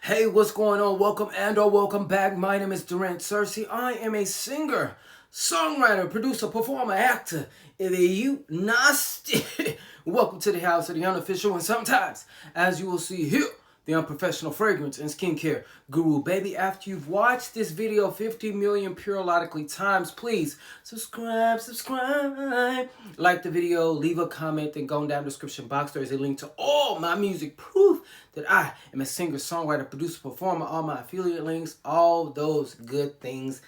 Hey, what's going on? Welcome and/or welcome back. My name is Durant Searcy. I am a singer, songwriter, producer, performer, actor in the United. Welcome to the house of the unofficial and sometimes, as you will see here, the unprofessional fragrance and skincare guru. Baby, after you've watched this video 50 million periodically times, please subscribe. Like the video, leave a comment, and go down the description box. There is a link to all my music proof that I am a singer, songwriter, producer, performer, all my affiliate links, all those good things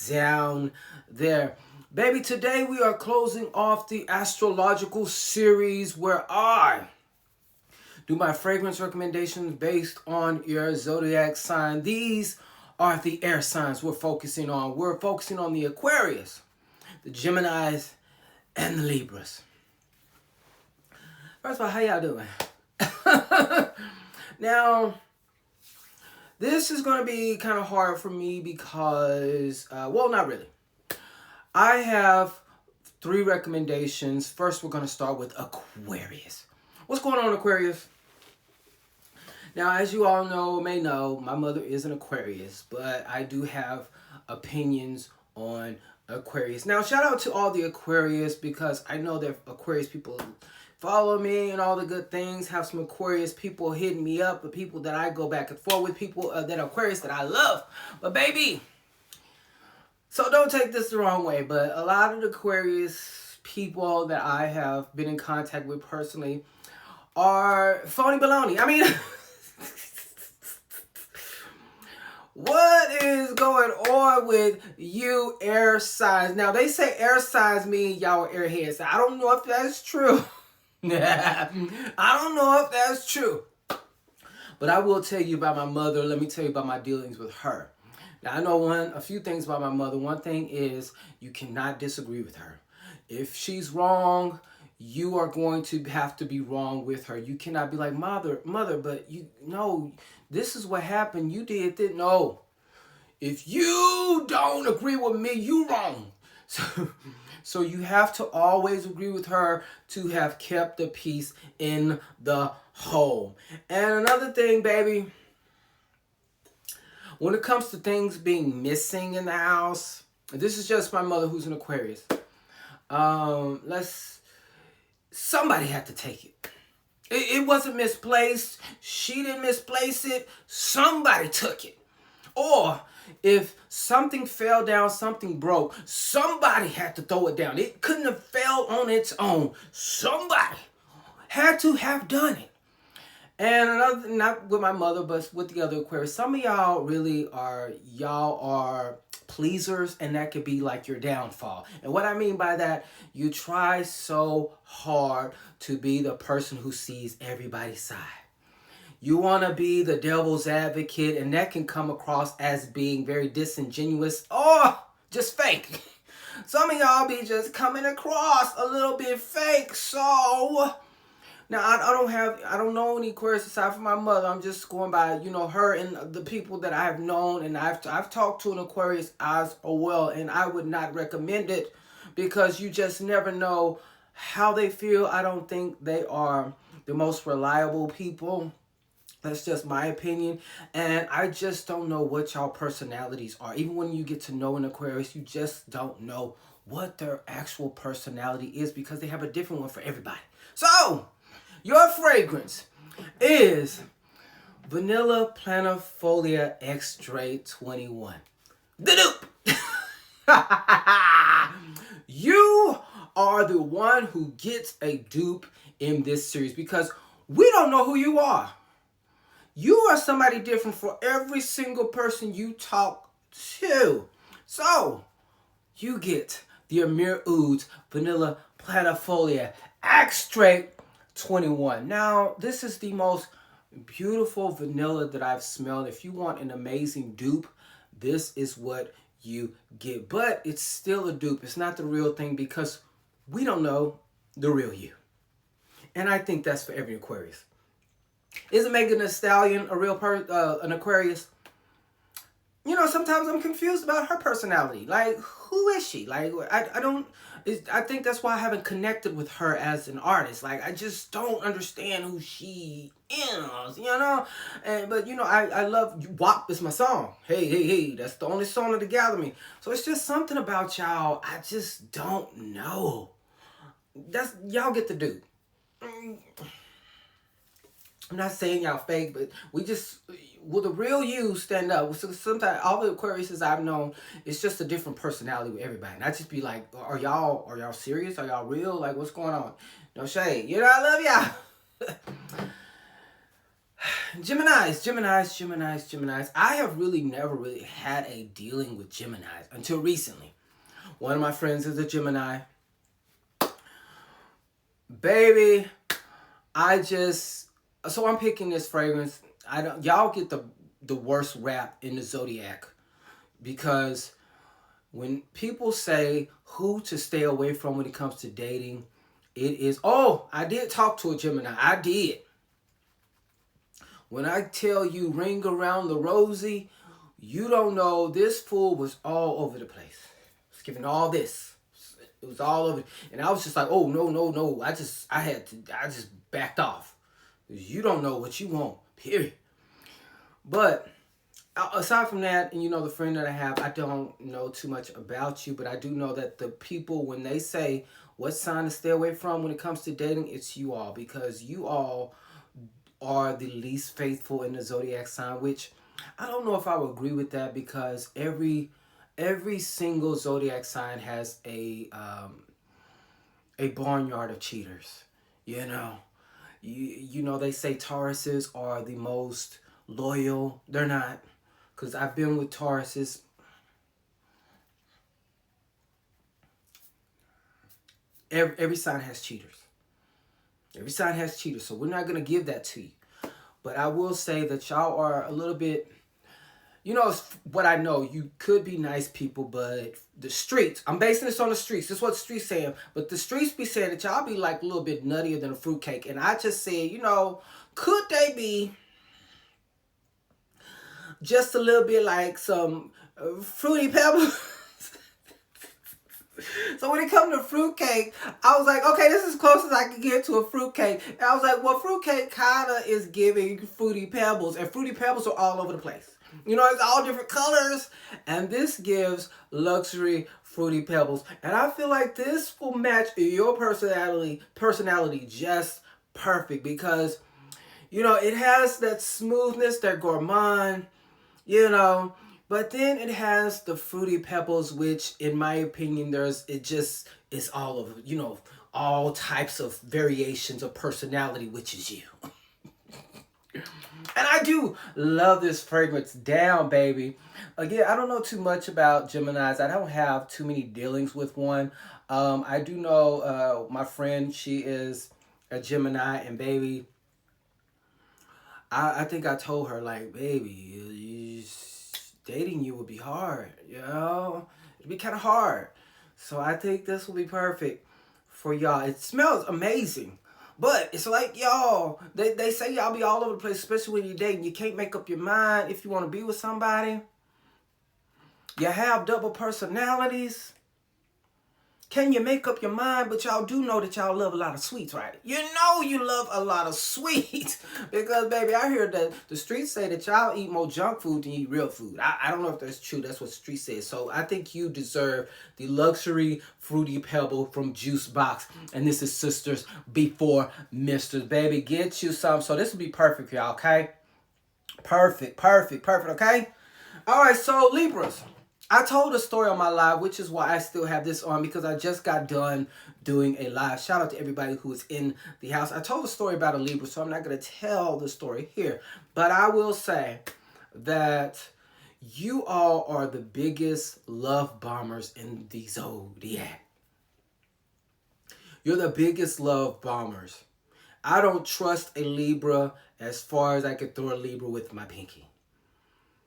down there. Baby, today we are closing off the astrological series where I do my fragrance recommendations based on your zodiac sign. These are the air signs we're focusing on. We're focusing on the Aquarius, the Geminis, and the Libras. First of all, how y'all doing? Now, this is going to be kind of hard for me because, well, not really. I have 3 recommendations. First, we're going to start with Aquarius. What's going on, Aquarius? Now, as you all may know, my mother is an Aquarius, but I do have opinions on Aquarius. Now, shout out to all the Aquarius because I know that Aquarius people follow me and all the good things. Have some Aquarius people hitting me up, but people that I go back and forth with, people that are Aquarius that I love. But baby, so don't take this the wrong way, but a lot of the Aquarius people that I have been in contact with personally are phony baloney. I mean, what is going on with you air signs? Now, they say air signs mean y'all are airheads. I don't know if that's true. I don't know if that's true. But I will tell you about my mother. Let me tell you about my dealings with her. Now, I know a few things about my mother. One thing is you cannot disagree with her. If she's wrong, you are going to have to be wrong with her. You cannot be like, mother, but you know, this is what happened. You did that. No. If you don't agree with me, you wrong. So you have to always agree with her to have kept the peace in the home. And another thing, baby, when it comes to things being missing in the house, this is just my mother who's an Aquarius. Somebody had to take it. It wasn't misplaced. She didn't misplace it. Somebody took it. Or if something fell down, something broke, somebody had to throw it down. It couldn't have fell on its own. Somebody had to have done it. And another, not with my mother, but with the other Aquarius, some of y'all really are, pleasers, and that could be like your downfall. And what I mean by that, you try so hard to be the person who sees everybody's side. You want to be the devil's advocate, and that can come across as being very disingenuous or just fake. Some of y'all be just coming across a little bit fake. So now I don't know any Aquarius aside from my mother. I'm just going by, her and the people that I have known, and I've talked to an Aquarius as well, and I would not recommend it because you just never know how they feel. I don't think they are the most reliable people. That's just my opinion. And I just don't know what y'all personalities are. Even when you get to know an Aquarius, you just don't know what their actual personality is because they have a different one for everybody. So, your fragrance is Vanilla Plainafolia Extrait 21. The dupe! You are the one who gets a dupe in this series because we don't know who you are. You are somebody different for every single person you talk to. So, you get the Amir Vanilla Plainafolia Extrait 21. Now, this is the most beautiful vanilla that I've smelled. If you want an amazing dupe, this is what you get. But it's still a dupe. It's not the real thing because we don't know the real you. And I think that's for every Aquarius. Isn't Megan Thee Stallion a real an Aquarius? you know, sometimes I'm confused about her personality. Like, who is she? Like, I don't. I think that's why I haven't connected with her as an artist. Like, I just don't understand who she is, you know. But you know, I love WAP is my song. Hey, hey, hey, that's the only song that'll gather me. So it's just something about y'all I just don't know. That's y'all get the dude. I'm not saying y'all fake, but we just will the real you stand up. So sometimes all the Aquariuses I've known, it's just a different personality with everybody. And I just be like, are y'all serious? Are y'all real? Like, what's going on? No shade. You know, I love y'all. Geminis. I have really never really had a dealing with Geminis until recently. One of my friends is a Gemini. Baby, so I'm picking this fragrance. Y'all get the worst rap in the zodiac, because when people say who to stay away from when it comes to dating, it is, oh, I did talk to a Gemini. I did. When I tell you ring around the rosy, you don't know, this fool was all over the place. It's giving all this. It was all over. And I was just like, oh, no. I just backed off. You don't know what you want, period. But aside from that, and you know, the friend that I have, I don't know too much about you, but I do know that the people, when they say what sign to stay away from when it comes to dating, it's you all, because you all are the least faithful in the zodiac sign, which I don't know if I would agree with that, because every single zodiac sign has a barnyard of cheaters, you know. You know, they say Tauruses are the most loyal. They're not. Because I've been with Tauruses. Every sign has cheaters. Every sign has cheaters. So we're not going to give that to you. But I will say that y'all are a little bit, you know, what I know, you could be nice people, but the streets, I'm basing this on the streets. This is what the streets saying. But the streets be saying that y'all be like a little bit nuttier than a fruitcake. And I just said, you know, could they be just a little bit like some fruity pebbles? So when it comes to fruitcake, I was like, okay, this is as close as I can get to a fruitcake. And I was like, well, fruitcake kind of is giving fruity pebbles. And fruity pebbles are all over the place. You know, it's all different colors. And this gives luxury fruity pebbles. And I feel like this will match your personality just perfect. Because, you know, it has that smoothness, that gourmand, you know. But then it has the fruity pebbles, which in my opinion, it just is all of, you know, all types of variations of personality, which is you. And I do love this fragrance down, baby. Again, I don't know too much about Geminis. I don't have too many dealings with one. I do know my friend, she is a Gemini, and baby, I think I told her, like, baby, dating you would be hard, you know? It'd be kind of hard. So I think this will be perfect for y'all. It smells amazing. But it's like, y'all, they say y'all be all over the place, especially when you're dating. You can't make up your mind if you want to be with somebody. You have double personalities. Can you make up your mind? But y'all do know that y'all love a lot of sweets, right? You know you love a lot of sweets. Because, baby, I hear that the streets say that y'all eat more junk food than you eat real food. I don't know if that's true. That's what the streets say. So I think you deserve the luxury fruity pebble from Jusbox. And this is Sisters Before Misters. Baby, get you some. So this will be perfect for y'all, okay? Perfect, okay? All right, so Libras. I told a story on my live, which is why I still have this on, because I just got done doing a live. Shout out to everybody who is in the house. I told a story about a Libra, so I'm not going to tell the story here. But I will say that you all are the biggest love bombers in the zodiac. You're the biggest love bombers. I don't trust a Libra as far as I could throw a Libra with my pinky.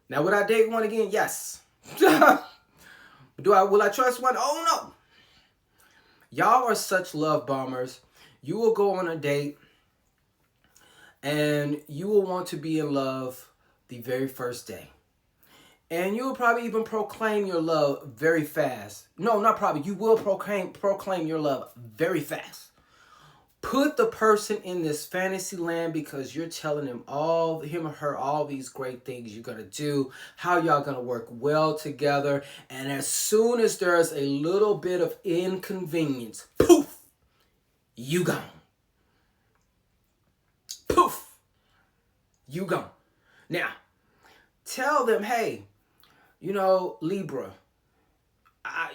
Now, would I date one again? Yes. Will I trust one? Oh no. Y'all are such love bombers. You will go on a date and you will want to be in love the very first day. And you will probably even proclaim your love very fast. No, not probably. You will proclaim your love very fast. Put the person in this fantasy land because you're telling him or her, all these great things you're going to do, how y'all going to work well together. And as soon as there's a little bit of inconvenience, poof, you gone. Poof, you gone. Now, tell them, hey, Libra,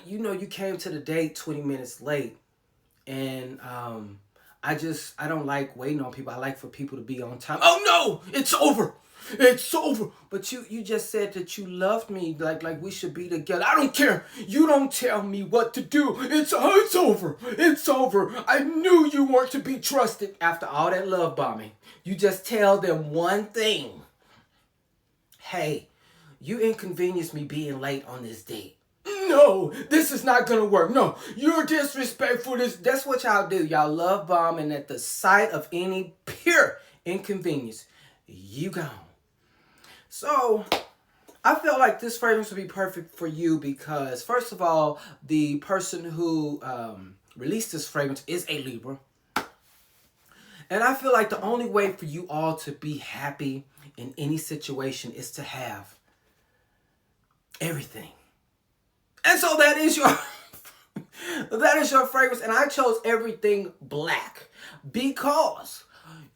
you came to the date 20 minutes late. And I don't like waiting on people. I like for people to be on time. Oh no, it's over. It's over. But you just said that you loved me, like we should be together. I don't care. You don't tell me what to do. It's over. It's over. I knew you weren't to be trusted. After all that love bombing, you just tell them one thing. Hey, you inconvenienced me being late on this date. No, this is not going to work. No, you're disrespectful. That's what y'all do. Y'all love bomb, and at the sight of any pure inconvenience, you gone. So, I feel like this fragrance would be perfect for you because, first of all, the person who released this fragrance is a Libra. And I feel like the only way for you all to be happy in any situation is to have everything. And so that is your fragrance. And I chose everything black because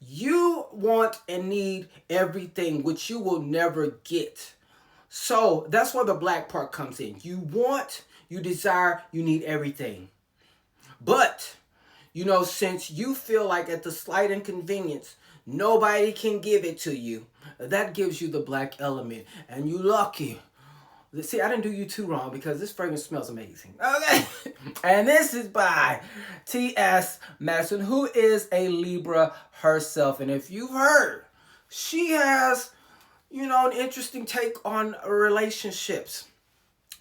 you want and need everything, which you will never get. So that's where the black part comes in. You want, you desire, you need everything. But, since you feel like at the slight inconvenience, nobody can give it to you, that gives you the black element. And you lucky. See, I didn't do you too wrong because this fragrance smells amazing. Okay. And this is by T.S. Madison, who is a Libra herself. And if you've heard, she has, an interesting take on relationships.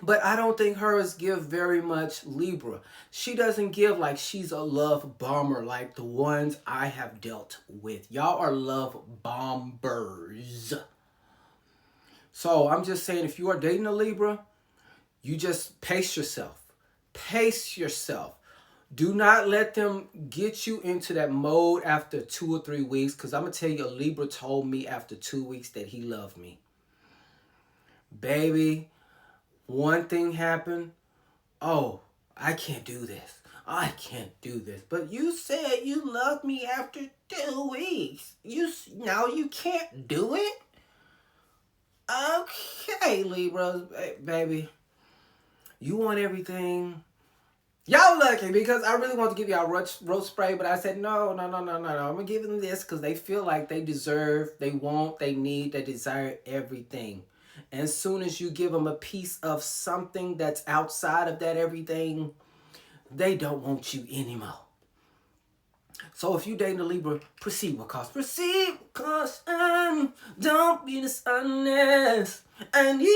But I don't think hers give very much Libra. She doesn't give like she's a love bomber like the ones I have dealt with. Y'all are love bombers. So I'm just saying, if you are dating a Libra, you just pace yourself. Pace yourself. Do not let them get you into that mode after 2 or 3 weeks. Because I'm going to tell you, a Libra told me after 2 weeks that he loved me. Baby, one thing happened. Oh, I can't do this. I can't do this. But you said you loved me after 2 weeks. Now you can't do it? Okay, Libra, baby. You want everything. Y'all lucky because I really want to give y'all rose spray, but I said no. I'm going to give them this because they feel like they deserve, they want, they need, they desire everything. And as soon as you give them a piece of something that's outside of that everything, they don't want you anymore. So if you dating a Libra, proceed with caution. Proceed with caution. Don't be dishonest. And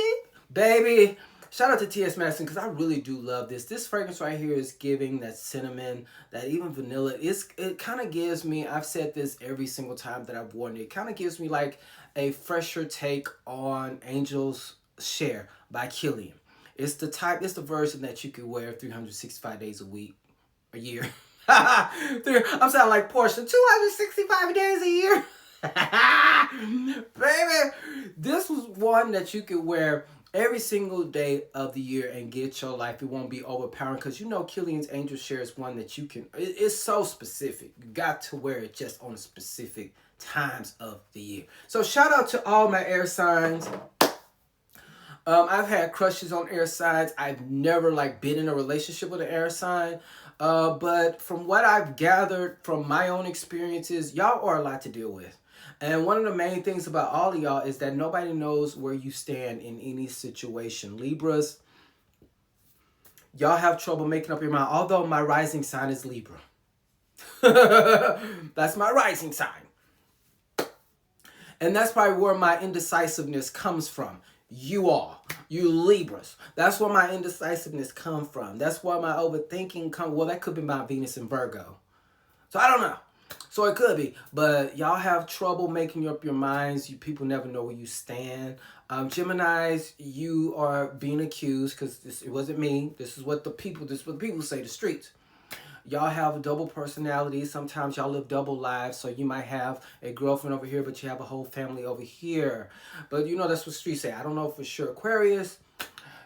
baby, shout out to T.S. Madison because I really do love this. This fragrance right here is giving that cinnamon, that even vanilla. It kind of gives me, I've said this every single time that I've worn it. It kind of gives me like a fresher take on Angel's Share by Killian. It's the version that you could wear 365 days a year. I'm sounding like Portia. 265 days a year. Baby, this was one that you could wear every single day of the year and get your life. It won't be overpowering because Killian's Angel Share is one that you can, it's so specific. You got to wear it just on specific times of the year. So shout out to all my air signs. I've had crushes on air signs. I've never been in a relationship with an air sign. But from what I've gathered from my own experiences, y'all are a lot to deal with. And one of the main things about all of y'all is that nobody knows where you stand in any situation. Libras, y'all have trouble making up your mind. Although my rising sign is Libra. That's my rising sign. And that's probably where my indecisiveness comes from. You Libras. That's where my indecisiveness comes from. That's where my overthinking comes. Well, that could be my Venus in Virgo. So I don't know. So it could be, but y'all have trouble making up your minds. You people never know where you stand. Geminis, you are being accused because it wasn't me. This is what the people say, the streets. Y'all have a double personality. Sometimes y'all live double lives. So you might have a girlfriend over here, but you have a whole family over here. But you know, that's what streets say. I don't know for sure. Aquarius,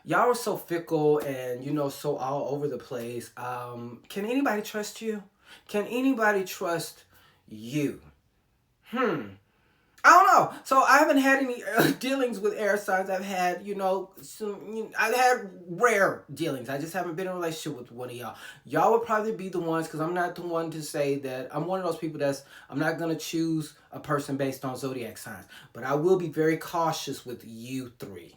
y'all are so fickle and, you know, so all over the place. Can anybody trust you? Can anybody trust you? I don't know. So I haven't had any dealings with air signs. I've had, I've had rare dealings. I just haven't been in a relationship with one of y'all. Y'all would probably be the ones, because I'm not the one to say that. I'm one of those people I'm not going to choose a person based on zodiac signs. But I will be very cautious with you three.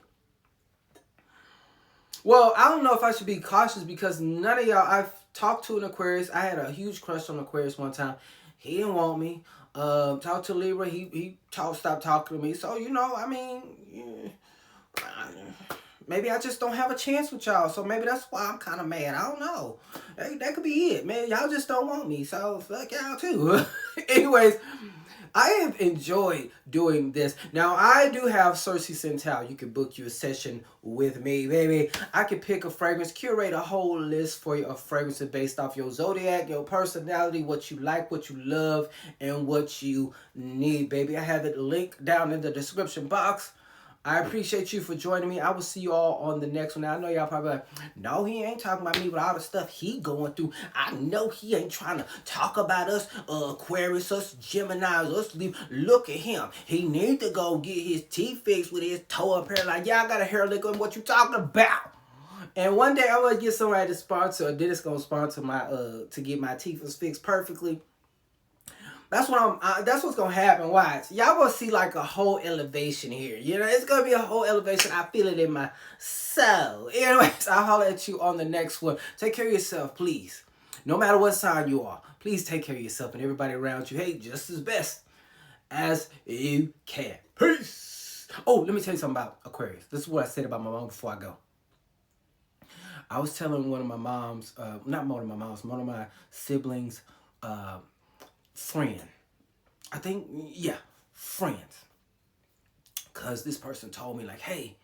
Well, I don't know if I should be cautious because none of y'all, I've talked to an Aquarius. I had a huge crush on Aquarius one time. He didn't want me. Talked to Libra. He stopped talking to me. So, maybe I just don't have a chance with y'all. So maybe that's why I'm kind of mad. I don't know. That could be it, man. Y'all just don't want me. So fuck y'all too. Anyways, I have enjoyed doing this. Now, I do have Searcy Scental. You can book you a session with me, baby. I can pick a fragrance, curate a whole list for you of fragrances based off your zodiac, your personality, what you like, what you love, and what you need, baby. I have it linked down in the description box. I appreciate you for joining me. I will see you all on the next one. Now, I know y'all probably like, no, he ain't talking about me with all the stuff he going through. I know he ain't trying to talk about us, Aquarius, us Geminis, us Libra. Look at him. He need to go get his teeth fixed with his toe up here. Like, y'all got a hair lick on what you talking about. And one day I'm going to get somebody to sponsor, a dentist going to sponsor my, to get my teeth fixed perfectly. That's what's gonna happen. Watch. Y'all gonna see like a whole elevation here. It's gonna be a whole elevation. I feel it in my soul. Anyways, I'll holler at you on the next one. Take care of yourself, please. No matter what sign you are, please take care of yourself and everybody around you. Hey, just as best as you can. Peace. Oh, let me tell you something about Aquarius. This is what I said about my mom before I go. I was telling one of my moms, one of my siblings, friend. I think, yeah, friends. Because this person told me, like, hey,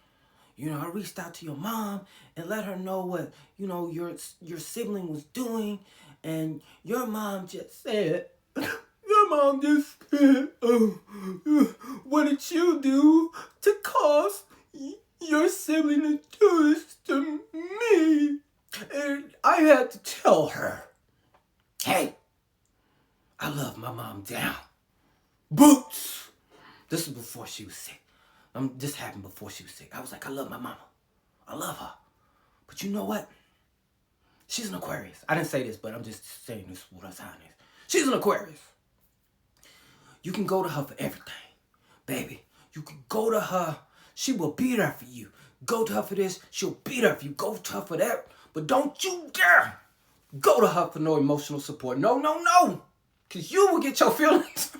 I reached out to your mom and let her know what, your sibling was doing. And your mom just said, what did you do to cause your sibling to do this to me? And I had to tell her, hey, I love my mom down. Boots. This was before she was sick. This happened before she was sick. I was like, I love my mama. I love her. But you know what? She's an Aquarius. I didn't say this, but I'm just saying this is what her sign is. She's an Aquarius. You can go to her for everything. Baby, you can go to her. She will be there for you. Go to her for this. She'll be there for you. Go to her for that. But don't you dare go to her for no emotional support. No. Because you will get your feelings.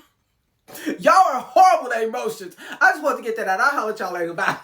Y'all are horrible at emotions. I just want to get that out. I'll holler at y'all later. Bye.